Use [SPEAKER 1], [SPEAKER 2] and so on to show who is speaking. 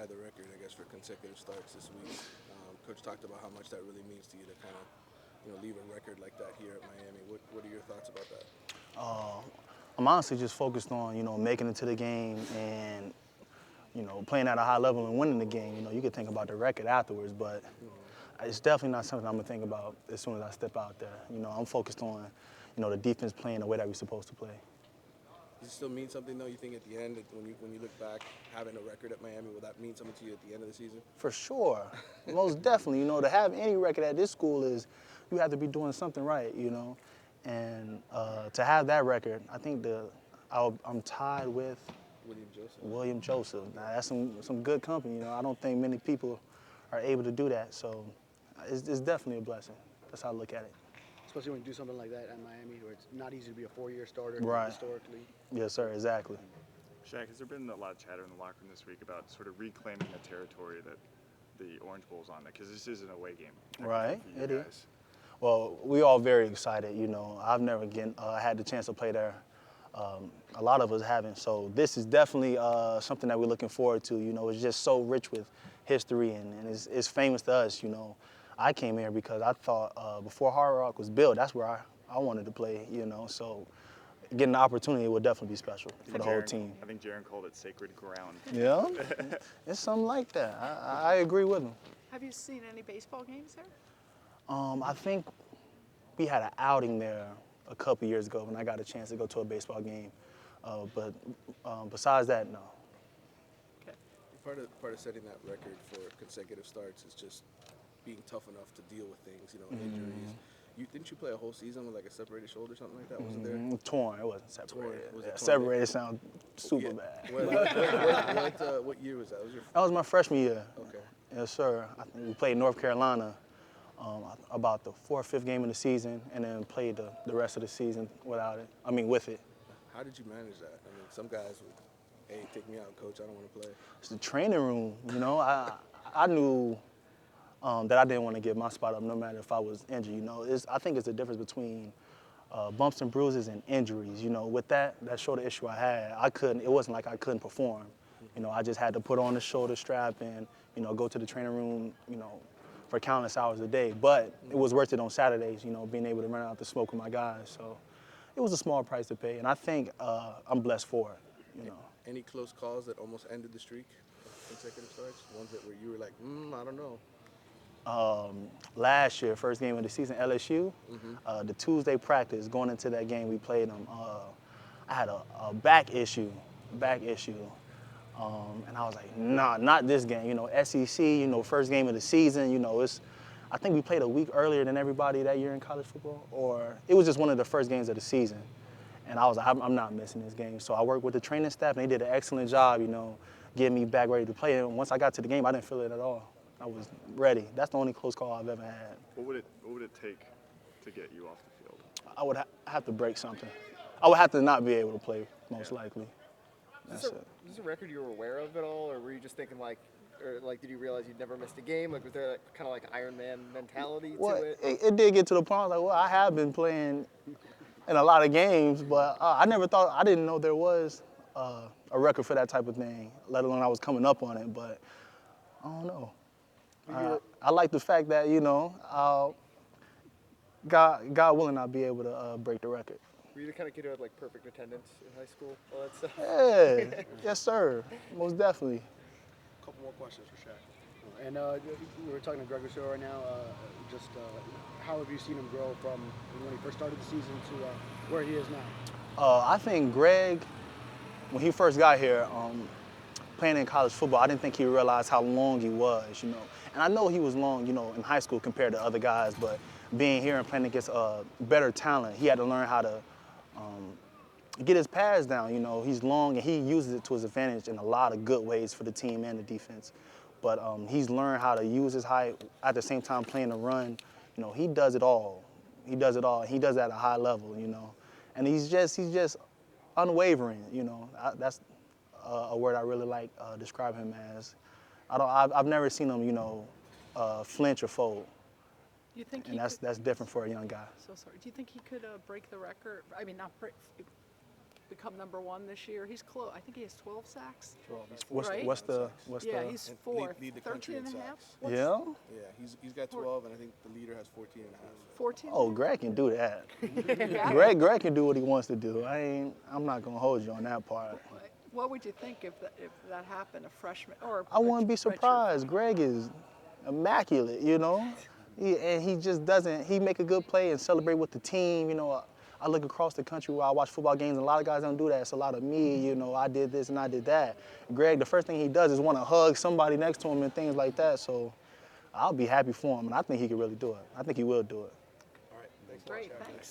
[SPEAKER 1] tie the record, I guess, for consecutive starts this week. Coach talked about how much that really means to you to kind of, leave a record like that here at Miami. What are your thoughts about that?
[SPEAKER 2] Uh, I'm honestly just focused on, making it to the game and, playing at a high level and winning the game. You could think about the record afterwards, but it's definitely not something I'm gonna think about as soon as I step out there. I'm focused on, the defense playing the way that we're supposed to play.
[SPEAKER 1] Does it still mean something though? You think at the end, when you look back, having a record at Miami, will that mean something to you at the end of the season?
[SPEAKER 2] For sure, most definitely. To have any record at this school is you have to be doing something right. And to have that record, I think I'm tied with
[SPEAKER 1] William Joseph.
[SPEAKER 2] William Joseph. Now that's some good company. I don't think many people are able to do that. So it's definitely a blessing. That's how I look at it.
[SPEAKER 3] Especially when you do something like that at Miami, where it's not easy to be a four-year starter
[SPEAKER 2] Right.
[SPEAKER 3] historically.
[SPEAKER 2] Yes, sir. Exactly.
[SPEAKER 4] Shaq, has there been a lot of chatter in the locker room this week about sort of reclaiming the territory that the Orange Bowl's on? Because this is an away game.
[SPEAKER 2] Right.
[SPEAKER 4] For you
[SPEAKER 2] It
[SPEAKER 4] guys.
[SPEAKER 2] is. Well, we all very excited. I've never had the chance to play there. A lot of us haven't. So this is definitely something that we're looking forward to. It's just so rich with history and it's famous to us. I came here because I thought before Hard Rock was built, that's where I wanted to play. So getting the opportunity would definitely be special for the whole team.
[SPEAKER 4] I think Jaron called it sacred ground.
[SPEAKER 2] Yeah, it's something like that. I agree with him.
[SPEAKER 5] Have you seen any baseball games there?
[SPEAKER 2] I think we had an outing there a couple years ago when I got a chance to go to a baseball game. But besides that, no.
[SPEAKER 5] Okay.
[SPEAKER 1] Part of setting that record for consecutive starts is just being tough enough to deal with things, injuries. Didn't you play a whole season with like a separated shoulder or something like that? Wasn't there?
[SPEAKER 2] Torn. It wasn't separated.
[SPEAKER 1] Torn. Was it
[SPEAKER 2] Yeah,
[SPEAKER 1] torn?
[SPEAKER 2] separated sounds super bad.
[SPEAKER 1] What year was that?
[SPEAKER 2] That was my freshman year.
[SPEAKER 1] Okay.
[SPEAKER 2] Yes, sir. I think we played North Carolina about the 4th or 5th game of the season, and then played the rest of the season with it.
[SPEAKER 1] How did you manage that? I mean, some guys would, hey, take me out, coach. I don't want to play.
[SPEAKER 2] It's the training room. I knew that I didn't want to give my spot up no matter if I was injured. I think it's the difference between bumps and bruises and injuries. With that shoulder issue I had, it wasn't like I couldn't perform. I just had to put on the shoulder strap and, go to the training room, for countless hours a day. But it was worth it on Saturdays, being able to run out the smoke with my guys. So it was a small price to pay, and I think I'm blessed for it.
[SPEAKER 1] Any close calls that almost ended the streak of consecutive starts? Ones that where you were like, I don't know.
[SPEAKER 2] Last year, first game of the season, LSU, the Tuesday practice, going into that game, we played them. I had a back issue. And I was like, nah, not this game. SEC, first game of the season, I think we played a week earlier than everybody that year in college football, or it was just one of the first games of the season. And I was like, I'm not missing this game. So I worked with the training staff, and they did an excellent job, getting me back ready to play. And once I got to the game, I didn't feel it at all. I was ready. That's the only close call I've ever had.
[SPEAKER 4] What would it take to get you off the field?
[SPEAKER 2] I would have to break something. I would have to not be able to play, most likely. That's it.
[SPEAKER 6] Is this a record you were aware of at all, or were you just thinking did you realize you'd never missed a game? Like, was there kind of like Iron Man mentality to it?
[SPEAKER 2] It did get to the point I was like, well, I have been playing in a lot of games, but I didn't know there was a record for that type of thing, let alone I was coming up on it, but I don't know. I like the fact that, God willing, I'll be able to break the record.
[SPEAKER 6] Were you the kind of kid who had like perfect attendance in high school, all that stuff?
[SPEAKER 2] Yeah, yes, sir, most definitely.
[SPEAKER 1] A couple more questions for Shaq.
[SPEAKER 3] And we were talking to Greg Rousseau right now. How have you seen him grow from when he first started the season to where he is now?
[SPEAKER 2] I think Greg, when he first got here, playing in college football, I didn't think he realized how long he was, And I know he was long, in high school compared to other guys, but being here and playing against better talent, he had to learn how to get his pads down. He's long and he uses it to his advantage in a lot of good ways for the team and the defense. But he's learned how to use his height at the same time playing the run. He does it all. He does it all. He does it at a high level, And he's just unwavering, That's a word I really like describe him as. I've never seen him, flinch or fold.
[SPEAKER 5] Do you think
[SPEAKER 2] That's different for a young guy.
[SPEAKER 5] So sorry. Do you think he could break the record? I mean, not break. become #1 this year. He's close. I think he has 12 sacks.
[SPEAKER 1] 12. He's
[SPEAKER 2] What's,
[SPEAKER 1] 14
[SPEAKER 5] Right?
[SPEAKER 2] what's
[SPEAKER 1] on
[SPEAKER 2] the
[SPEAKER 1] sacks.
[SPEAKER 2] what's
[SPEAKER 5] Yeah,
[SPEAKER 2] the?
[SPEAKER 5] he's
[SPEAKER 1] And
[SPEAKER 5] fourth.
[SPEAKER 1] lead the country
[SPEAKER 5] 13
[SPEAKER 1] in
[SPEAKER 5] and a half?
[SPEAKER 1] sacks.
[SPEAKER 5] What's
[SPEAKER 2] Yeah.
[SPEAKER 1] Yeah, he's got 12, and I think the leader has 14 and a half.
[SPEAKER 5] 14?
[SPEAKER 2] Oh, Greg can do that.
[SPEAKER 5] Yeah.
[SPEAKER 2] Greg can do what he wants to do. I'm not gonna hold you on that part.
[SPEAKER 5] What would you think if that happened, a freshman or?
[SPEAKER 2] I wouldn't be
[SPEAKER 5] redshirt
[SPEAKER 2] surprised. Greg is immaculate, you know. And he just doesn't. He make a good play and celebrate with the team. You know, I look across the country where I watch football games, and a lot of guys don't do that. It's a lot of me. You know, I did this and I did that. Greg, the first thing he does is want to hug somebody next to him and things like that. So I'll be happy for him, and I think he can really do it. I think he will do it.
[SPEAKER 1] All right, thanks.
[SPEAKER 5] Great, thanks.